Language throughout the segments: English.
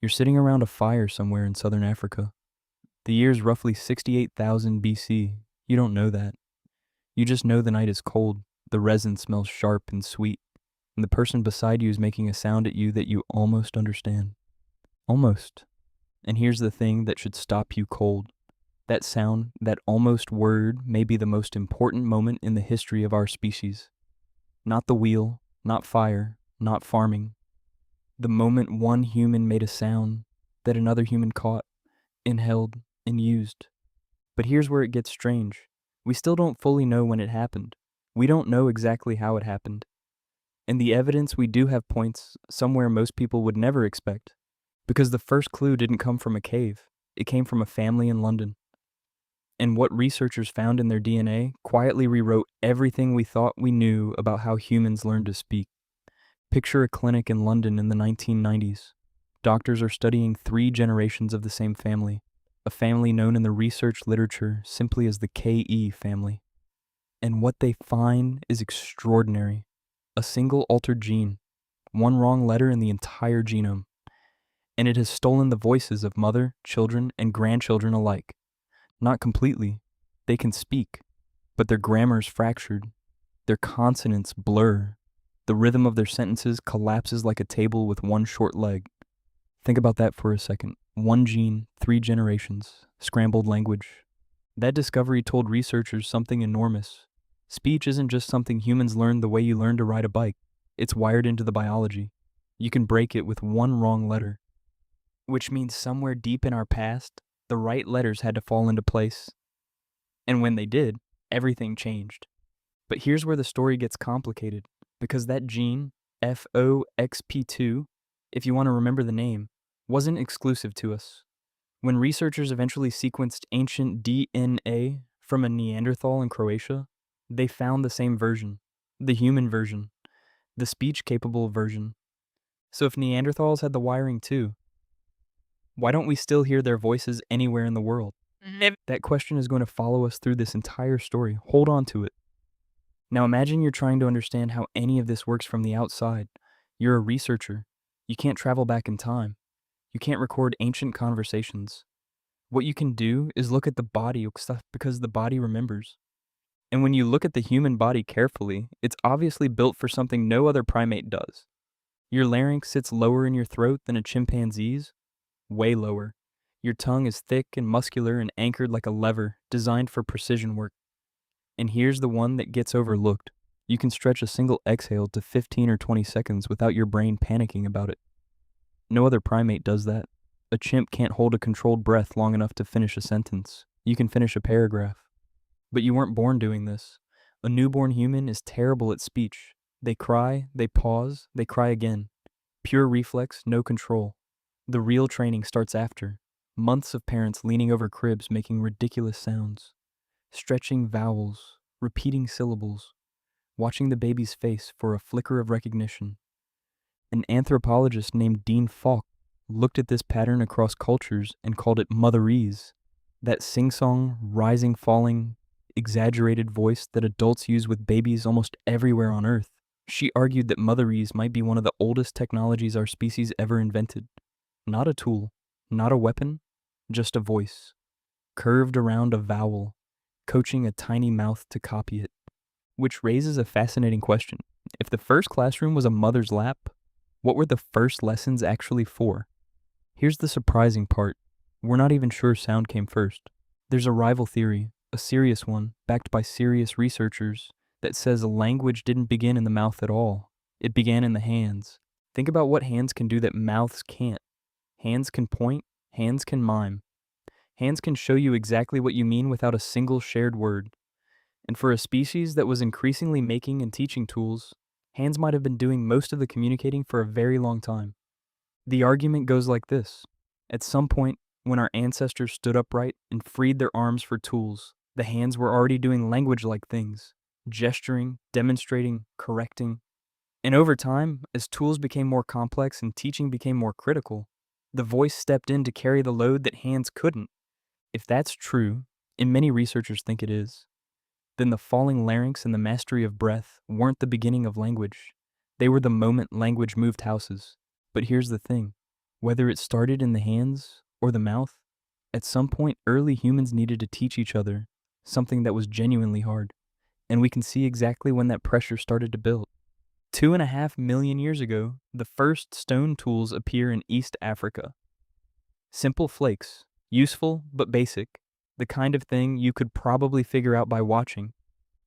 You're sitting around a fire somewhere in southern Africa. The year's roughly 68,000 BC. You don't know that. You just know the night is cold, the resin smells sharp and sweet, and the person beside you is making a sound at you that you almost understand. Almost. And here's the thing that should stop you cold. That sound, that almost word, may be the most important moment in the history of our species. Not the wheel, not fire, not farming. The moment one human made a sound that another human caught, inhaled, and used. But here's where it gets strange. We still don't fully know when it happened. We don't know exactly how it happened. And the evidence we do have points somewhere most people would never expect. Because the first clue didn't come from a cave. It came from a family in London. And what researchers found in their DNA quietly rewrote everything we thought we knew about how humans learn to speak. Picture a clinic in London in the 1990s. Doctors are studying 3 generations of the same family, a family known in the research literature simply as the KE family. And what they find is extraordinary. A single altered gene, one wrong letter in the entire genome. And it has stolen the voices of mother, children, and grandchildren alike. Not completely. They can speak, but their grammar's fractured. Their consonants blur. The rhythm of their sentences collapses like a table with one short leg. Think about that for a second. 1 gene, 3 generations, scrambled language. That discovery told researchers something enormous. Speech isn't just something humans learn the way you learn to ride a bike. It's wired into the biology. You can break it with one wrong letter. Which means somewhere deep in our past, the right letters had to fall into place. And when they did, everything changed. But here's where the story gets complicated, because that gene, FOXP2, if you want to remember the name, wasn't exclusive to us. When researchers eventually sequenced ancient DNA from a Neanderthal in Croatia, they found the same version, the human version, the speech-capable version. So if Neanderthals had the wiring too, why don't we still hear their voices anywhere in the world? That question is going to follow us through this entire story. Hold on to it. Now imagine you're trying to understand how any of this works from the outside. You're a researcher. You can't travel back in time. You can't record ancient conversations. What you can do is look at the body because the body remembers. And when you look at the human body carefully, it's obviously built for something no other primate does. Your larynx sits lower in your throat than a chimpanzee's, way lower. Your tongue is thick and muscular and anchored like a lever, designed for precision work. And here's the one that gets overlooked. You can stretch a single exhale to 15 or 20 seconds without your brain panicking about it. No other primate does that. A chimp can't hold a controlled breath long enough to finish a sentence. You can finish a paragraph. But you weren't born doing this. A newborn human is terrible at speech. They cry, they pause, they cry again. Pure reflex, no control. The real training starts after. Months of parents leaning over cribs making ridiculous sounds. Stretching vowels, repeating syllables. Watching the baby's face for a flicker of recognition. An anthropologist named Dean Falk looked at this pattern across cultures and called it motherese, that sing-song, rising, falling, exaggerated voice that adults use with babies almost everywhere on Earth. She argued that motherese might be one of the oldest technologies our species ever invented. Not a tool, not a weapon, just a voice, curved around a vowel, coaching a tiny mouth to copy it. Which raises a fascinating question. If the first classroom was a mother's lap, what were the first lessons actually for? Here's the surprising part. We're not even sure sound came first. There's a rival theory, a serious one, backed by serious researchers, that says a language didn't begin in the mouth at all. It began in the hands. Think about what hands can do that mouths can't. Hands can point, hands can mime. Hands can show you exactly what you mean without a single shared word. And for a species that was increasingly making and teaching tools, hands might have been doing most of the communicating for a very long time. The argument goes like this. At some point, when our ancestors stood upright and freed their arms for tools, the hands were already doing language-like things, gesturing, demonstrating, correcting. And over time, as tools became more complex and teaching became more critical, the voice stepped in to carry the load that hands couldn't. If that's true, and many researchers think it is, then the falling larynx and the mastery of breath weren't the beginning of language. They were the moment language moved houses. But here's the thing. Whether it started in the hands or the mouth, at some point early humans needed to teach each other something that was genuinely hard, and we can see exactly when that pressure started to build. 2.5 million years ago, the first stone tools appear in East Africa. Simple flakes, useful but basic, the kind of thing you could probably figure out by watching.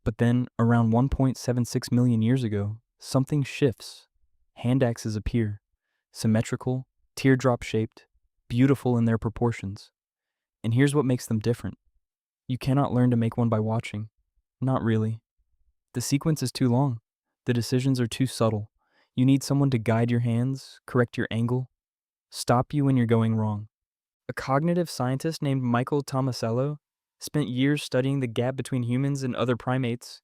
But then, around 1.76 million years ago, something shifts. Hand axes appear, symmetrical, teardrop shaped, beautiful in their proportions. And here's what makes them different. You cannot learn to make one by watching. Not really. The sequence is too long. The decisions are too subtle. You need someone to guide your hands, correct your angle, stop you when you're going wrong. A cognitive scientist named Michael Tomasello spent years studying the gap between humans and other primates,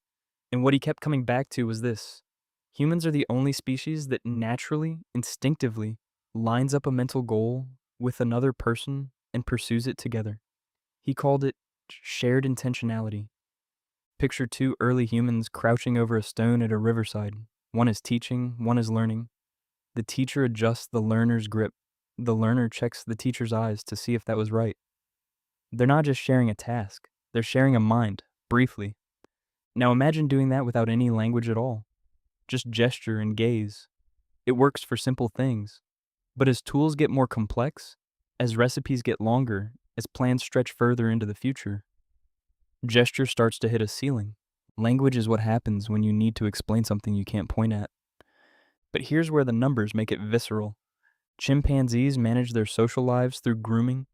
and what he kept coming back to was this. Humans are the only species that naturally, instinctively, lines up a mental goal with another person and pursues it together. He called it shared intentionality. Picture two early humans crouching over a stone at a riverside. One is teaching, one is learning. The teacher adjusts the learner's grip. The learner checks the teacher's eyes to see if that was right. They're not just sharing a task, they're sharing a mind, briefly. Now imagine doing that without any language at all. Just gesture and gaze. It works for simple things. But as tools get more complex, as recipes get longer, as plans stretch further into the future, gesture starts to hit a ceiling. Language is what happens when you need to explain something you can't point at. But here's where the numbers make it visceral. Chimpanzees manage their social lives through grooming,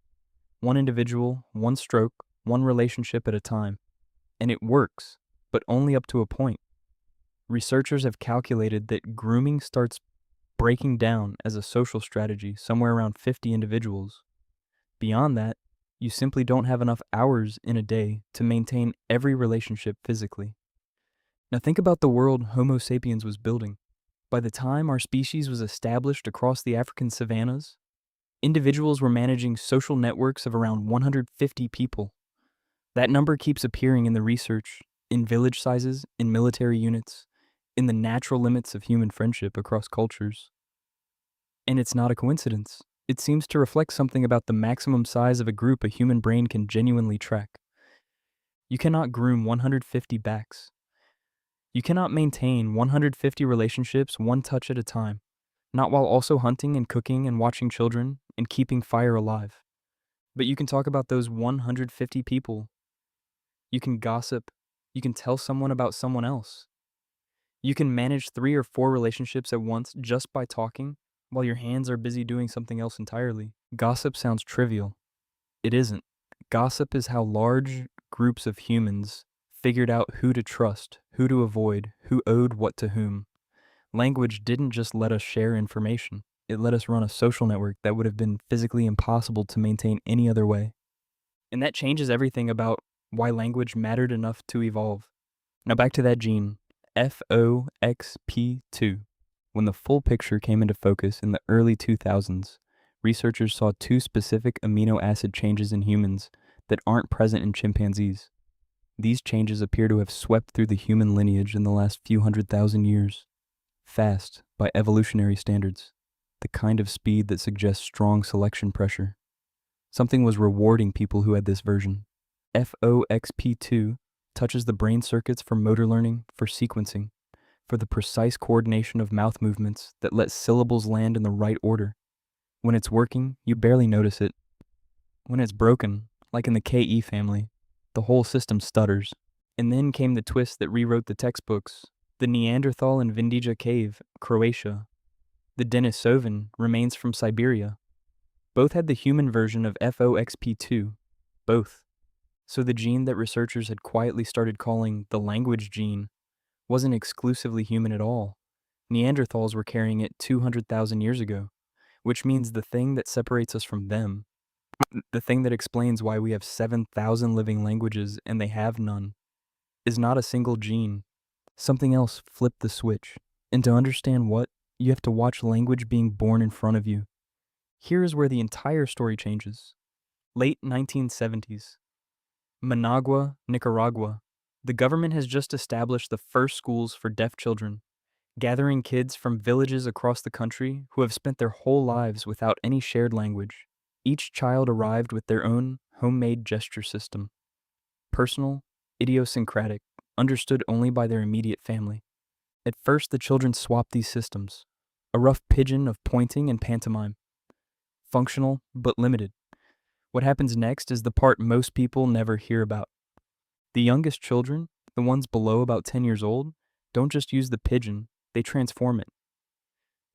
one individual, one stroke, one relationship at a time. And it works, but only up to a point. Researchers have calculated that grooming starts breaking down as a social strategy somewhere around 50 individuals. Beyond that, you simply don't have enough hours in a day to maintain every relationship physically. Now think about the world Homo sapiens was building. By the time our species was established across the African savannas, individuals were managing social networks of around 150 people. That number keeps appearing in the research, in village sizes, in military units, in the natural limits of human friendship across cultures. And it's not a coincidence. It seems to reflect something about the maximum size of a group a human brain can genuinely track. You cannot groom 150 backs. You cannot maintain 150 relationships one touch at a time, not while also hunting and cooking and watching children and keeping fire alive. But you can talk about those 150 people. You can gossip. You can tell someone about someone else. You can manage 3 or 4 relationships at once just by talking while your hands are busy doing something else entirely. Gossip sounds trivial. It isn't. Gossip is how large groups of humans figured out who to trust, who to avoid, who owed what to whom. Language didn't just let us share information. It let us run a social network that would have been physically impossible to maintain any other way. And that changes everything about why language mattered enough to evolve. Now back to that gene, FOXP2. When the full picture came into focus in the early 2000s, researchers saw 2 specific amino acid changes in humans that aren't present in chimpanzees. These changes appear to have swept through the human lineage in the last few 100,000 years. Fast, by evolutionary standards. The kind of speed that suggests strong selection pressure. Something was rewarding people who had this version. FOXP2 touches the brain circuits for motor learning, for sequencing, for the precise coordination of mouth movements that let syllables land in the right order. When it's working, you barely notice it. When it's broken, like in the KE family, the whole system stutters. And then came the twist that rewrote the textbooks. The Neanderthal in Vindija Cave, Croatia. The Denisovan remains from Siberia. Both had the human version of FOXP2. Both. So the gene that researchers had quietly started calling the language gene wasn't exclusively human at all. Neanderthals were carrying it 200,000 years ago, which means the thing that separates us from them, the thing that explains why we have 7,000 living languages and they have none, is not a single gene. Something else flipped the switch. And to understand what, you have to watch language being born in front of you. Here is where the entire story changes. Late 1970s. Managua, Nicaragua. The government has just established the first schools for deaf children. gathering kids from villages across the country who have spent their whole lives without any shared language. Each child arrived with their own homemade gesture system, personal, idiosyncratic, understood only by their immediate family. At first, the children swapped these systems, a rough pigeon of pointing and pantomime, functional but limited. What happens next is the part most people never hear about. The youngest children, the ones below about 10 years old, don't just use the pigeon, they transform it.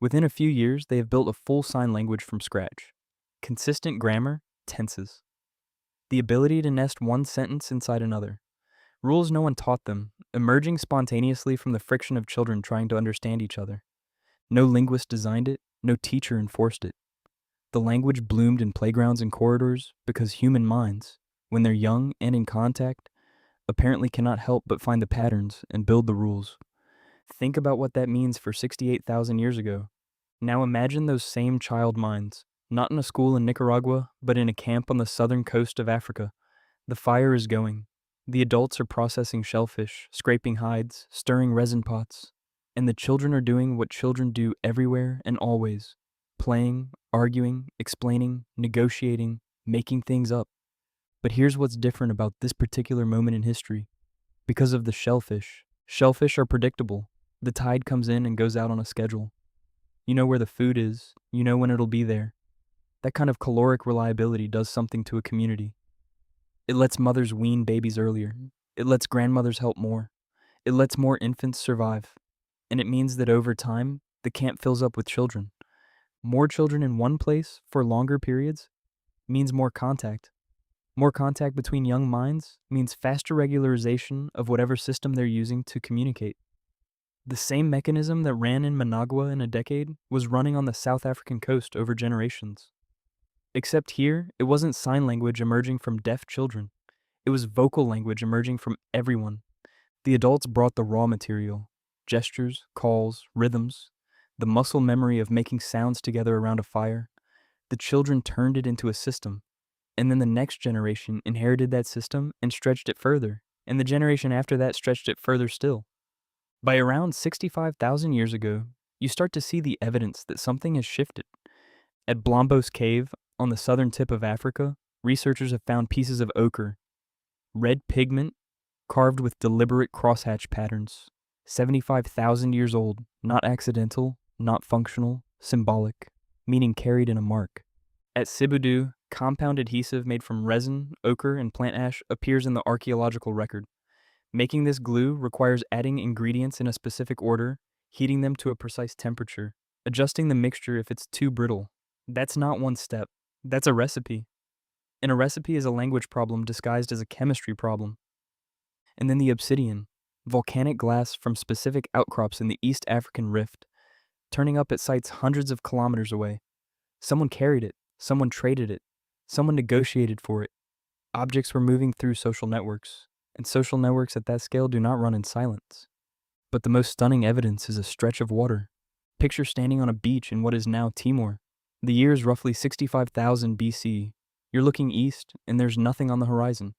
Within a few years, they have built a full sign language from scratch. Consistent grammar, tenses. The ability to nest one sentence inside another. Rules no one taught them, emerging spontaneously from the friction of children trying to understand each other. No linguist designed it, no teacher enforced it. The language bloomed in playgrounds and corridors because human minds, when they're young and in contact, apparently cannot help but find the patterns and build the rules. Think about what that means for 68,000 years ago. Now imagine those same child minds, not in a school in Nicaragua, but in a camp on the southern coast of Africa. The fire is going. The adults are processing shellfish, scraping hides, stirring resin pots. And the children are doing what children do everywhere and always. Playing, arguing, explaining, negotiating, making things up. But here's what's different about this particular moment in history. Because of the shellfish. Shellfish are predictable. The tide comes in and goes out on a schedule. You know where the food is. You know when it'll be there. That kind of caloric reliability does something to a community. It lets mothers wean babies earlier. It lets grandmothers help more. It lets more infants survive. And it means that over time, the camp fills up with children. More children in one place for longer periods means more contact. More contact between young minds means faster regularization of whatever system they're using to communicate. The same mechanism that ran in Managua in a decade was running on the South African coast over generations. Except here, it wasn't sign language emerging from deaf children. It was vocal language emerging from everyone. The adults brought the raw material, gestures, calls, rhythms, the muscle memory of making sounds together around a fire. The children turned it into a system. And then the next generation inherited that system and stretched it further, and the generation after that stretched it further still. By around 65,000 years ago, you start to see the evidence that something has shifted. At Blombos Cave, on the southern tip of Africa, researchers have found pieces of ochre, red pigment carved with deliberate crosshatch patterns, 75,000 years old, not accidental, not functional, symbolic, meaning carried in a mark. At Sibudu, compound adhesive made from resin, ochre, and plant ash appears in the archaeological record. Making this glue requires adding ingredients in a specific order, heating them to a precise temperature, adjusting the mixture if it's too brittle. That's not one step. That's a recipe. And a recipe is a language problem disguised as a chemistry problem. And then the obsidian, volcanic glass from specific outcrops in the East African Rift, turning up at sites hundreds of kilometers away. Someone carried it. Someone traded it. Someone negotiated for it. Objects were moving through social networks, and social networks at that scale do not run in silence. But the most stunning evidence is a stretch of water. Picture standing on a beach in what is now Timor. The year is roughly 65,000 BC. You're looking east, and there's nothing on the horizon.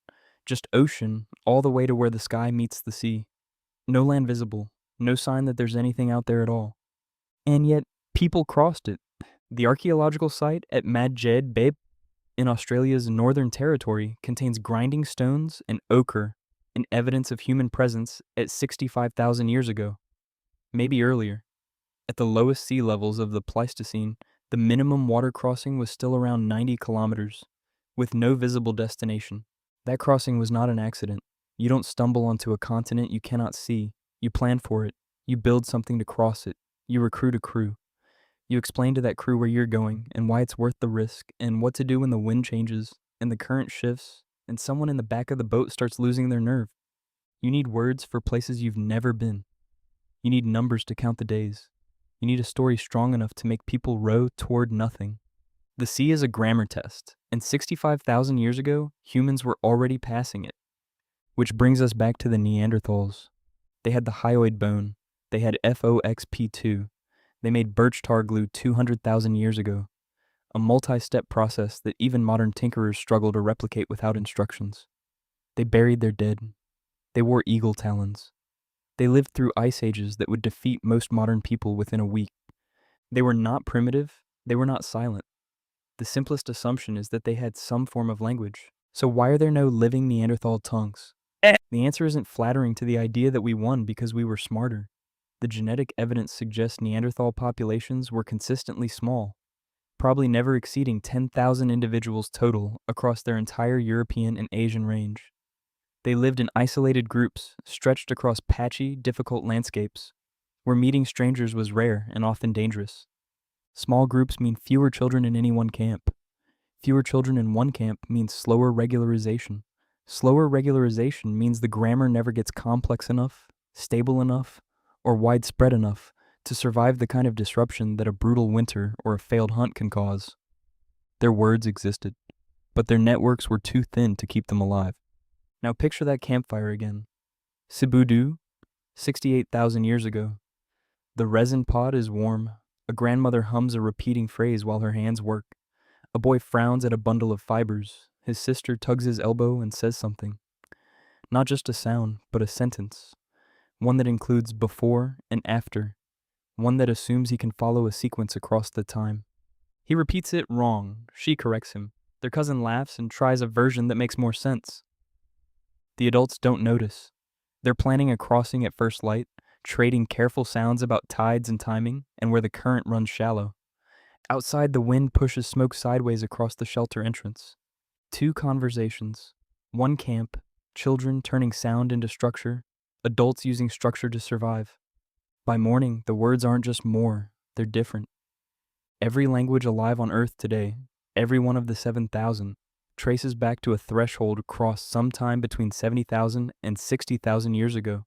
Just ocean all the way to where the sky meets the sea. No land visible. No sign that there's anything out there at all. And yet, people crossed it. The archaeological site at Madjed Beb in Australia's Northern Territory contains grinding stones and ochre, an evidence of human presence at 65,000 years ago, maybe earlier. At the lowest sea levels of the Pleistocene, the minimum water crossing was still around 90 kilometers, with no visible destination. That crossing was not an accident. You don't stumble onto a continent you cannot see. You plan for it. You build something to cross it. You recruit a crew. You explain to that crew where you're going and why it's worth the risk and what to do when the wind changes and the current shifts and someone in the back of the boat starts losing their nerve. You need words for places you've never been. You need numbers to count the days. You need a story strong enough to make people row toward nothing. The sea is a grammar test, and 65,000 years ago, humans were already passing it. Which brings us back to the Neanderthals. They had the hyoid bone. They had FOXP2. They made birch tar glue 200,000 years ago, a multi-step process that even modern tinkerers struggle to replicate without instructions. They buried their dead. They wore eagle talons. They lived through ice ages that would defeat most modern people within a week. They were not primitive, they were not silent. The simplest assumption is that they had some form of language. So why are there no living Neanderthal tongues? The answer isn't flattering to the idea that we won because we were smarter. The genetic evidence suggests Neanderthal populations were consistently small, probably never exceeding 10,000 individuals total across their entire European and Asian range. They lived in isolated groups, stretched across patchy, difficult landscapes, where meeting strangers was rare and often dangerous. Small groups mean fewer children in any one camp. Fewer children in one camp means slower regularization. Slower regularization means the grammar never gets complex enough, stable enough, or widespread enough to survive the kind of disruption that a brutal winter or a failed hunt can cause. Their words existed, but their networks were too thin to keep them alive. Now picture that campfire again. Sibudu, 68,000 years ago. The resin pot is warm. A grandmother hums a repeating phrase while her hands work. A boy frowns at a bundle of fibers. His sister tugs his elbow and says something. Not just a sound, but a sentence. One that includes before and after. One that assumes he can follow a sequence across the time. He repeats it wrong. She corrects him. Their cousin laughs and tries a version that makes more sense. The adults don't notice. They're planning a crossing at first light, trading careful sounds about tides and timing, and where the current runs shallow. Outside, the wind pushes smoke sideways across the shelter entrance. 2 conversations. 1 camp, children turning sound into structure, adults using structure to survive. By morning, the words aren't just more, they're different. Every language alive on Earth today, every one of the 7,000, traces back to a threshold crossed sometime between 70,000 and 60,000 years ago.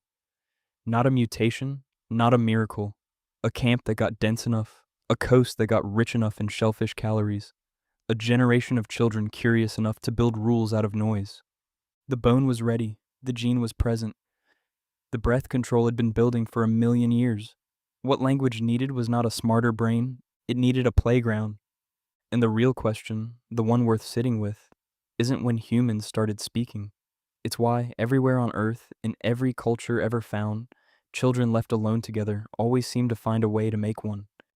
Not a mutation, not a miracle. A camp that got dense enough, a coast that got rich enough in shellfish calories, a generation of children curious enough to build rules out of noise. The bone was ready, the gene was present. The breath control had been building for 1,000,000 years. What language needed was not a smarter brain, it needed a playground. And the real question, the one worth sitting with, isn't when humans started speaking. It's why everywhere on Earth, in every culture ever found, children left alone together always seem to find a way to make one.